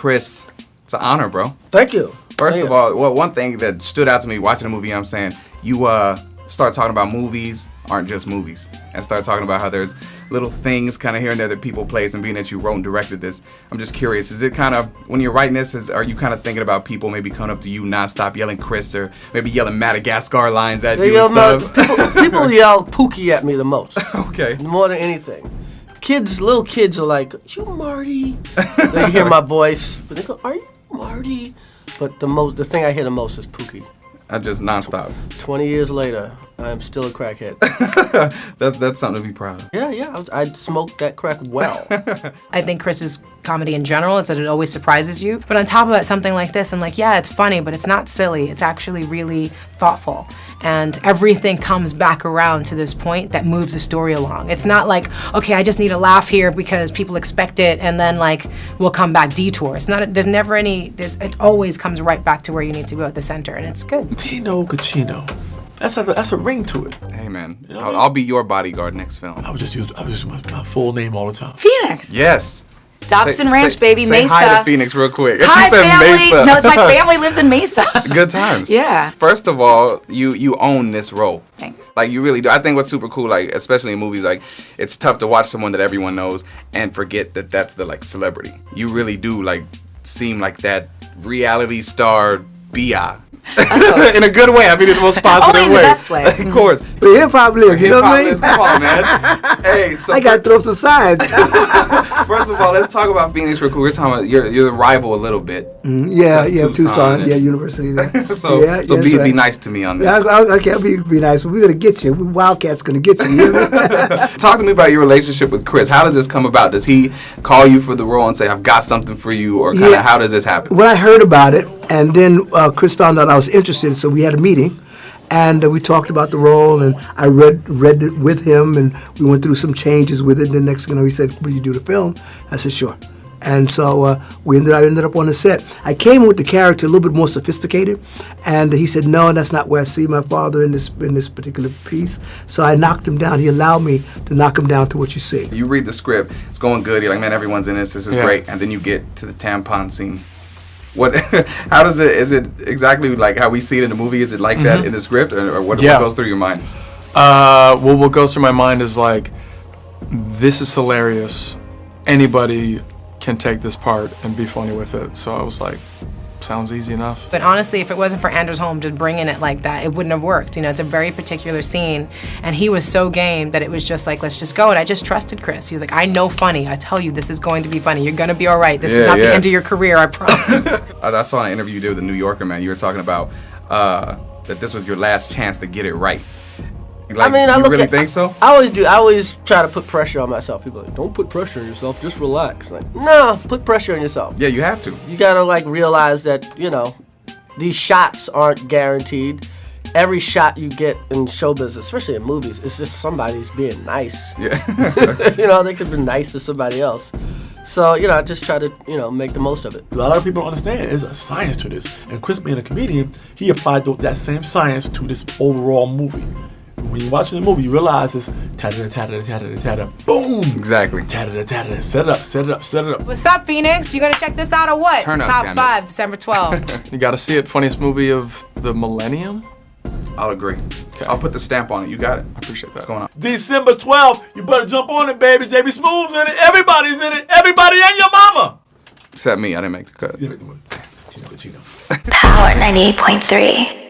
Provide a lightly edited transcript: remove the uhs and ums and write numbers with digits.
Chris, it's an honor, bro. Thank you. First of all, well, one thing that stood out to me watching the movie, I'm saying, you start talking about movies aren't just movies, and start talking about how there's little things kind of here and there that people place, and being that you wrote and directed this, I'm just curious, is it kind of, when you're writing this, are you kind of thinking about people maybe coming up to you nonstop yelling Chris, or maybe yelling Madagascar lines at you and stuff? People yell Pookie at me the most. Okay. More than anything. Little kids are like, you Marty? They hear my voice, but they go, are you Marty? But the thing I hear the most is Pookie. I just nonstop. 20 years later, I'm still a crackhead. That's something to be proud of. Yeah, I smoked that crack well. I think Chris's comedy in general is that it always surprises you. But on top of that, something like this, I'm like, yeah, it's funny, but it's not silly. It's actually really thoughtful. And everything comes back around to this point that moves the story along. It's not like, okay, I just need a laugh here because people expect it, and then like we'll come back detour. It's not. There's never any. It always comes right back to where you need to go at the center, and it's good. Tino Cucino. That's a ring to it. Hey man, You know what I mean? I'll be your bodyguard next film. I would just use my full name all the time. Phoenix. Yes. Dobson Ranch, baby, say Mesa. Hi to Phoenix real quick. Hi, You said family. Mesa. No, it's my family lives in Mesa. Good times. Yeah. First of all, you own this role. Thanks. Like you really do. I think what's super cool, like especially in movies, like it's tough to watch someone that everyone knows and forget that that's the like celebrity. You really do like seem like that reality star bi. In a good way. I mean, in the most positive Only in the way. best way. Of course. Where hip hop live, you know what I mean? Come on, man. Hey, so I gotta throw some signs. first of all, let's talk about Phoenix real quick. We're talking about you're the rival a little bit. Yeah, That's yeah, Tucson, and- yeah, university there. So that's be right. nice to me on Yeah, this. okay, I'll be nice. We're gonna get you. Wildcats gonna get you. You know what I mean? Talk to me about your relationship with Chris. How does this come about? Does he call you for the role and say, "I've got something for you," or kind of how does this happen? When I heard about it, and then Chris found out I was interested, so we had a meeting, and we talked about the role, and I read it with him, and we went through some changes with it. Then next thing you know, he said, "Will you do the film?" I said, "Sure." And so I ended up on the set. I came with the character a little bit more sophisticated, and he said, "No, that's not where I see my father in this particular piece." So I knocked him down. He allowed me to knock him down to what you see. You read the script, it's going good. You're like, "Man, everyone's in this. This is great." And then you get to the tampon scene. What? How does it? Is it exactly like how we see it in the movie? Is it like that in the script, or what goes through your mind? Well, what goes through my mind is like, this is hilarious. Anybody can take this part and be funny with it. So I was like, sounds easy enough. But honestly, if it wasn't for Anders Holm to bring in it like that, it wouldn't have worked. You know, it's a very particular scene, and he was so game that it was just like, let's just go. And I just trusted Chris. He was like, I know funny. I tell you, this is going to be funny. You're gonna be all right. This is not the end of your career, I promise. I saw an interview you did with the New Yorker, man. You were talking about that this was your last chance to get it right. Like, I mean, you really think so? I always do. I always try to put pressure on myself. People are like, don't put pressure on yourself. Just relax. Like, no, put pressure on yourself. Yeah, you have to. You gotta like realize that these shots aren't guaranteed. Every shot you get in show business, especially in movies, it's just somebody's being nice. Yeah. They could be nice to somebody else. So, I just try to, make the most of it. A lot of people don't understand there's a science to this. And Chris being a comedian, he applied that same science to this overall movie. When you're watching the movie, you realize it's ta-da-da-ta-da-da-ta-da-da-ta-da, boom! Exactly. Ta-da-da-ta-da-da, set it up. What's up, Phoenix? You gonna check this out or what? Turn up, Top damn it. 5, December 12th. You gotta see it. Funniest movie of the millennium? I'll agree. I'll put the stamp on it. You got it. I appreciate that. What's going on? December 12th, you better jump on it, baby. JB Smooth's in it. Everybody's in it. Everybody and your mama. Except me. I didn't make the cut. Tino Cucino. Power 98.3.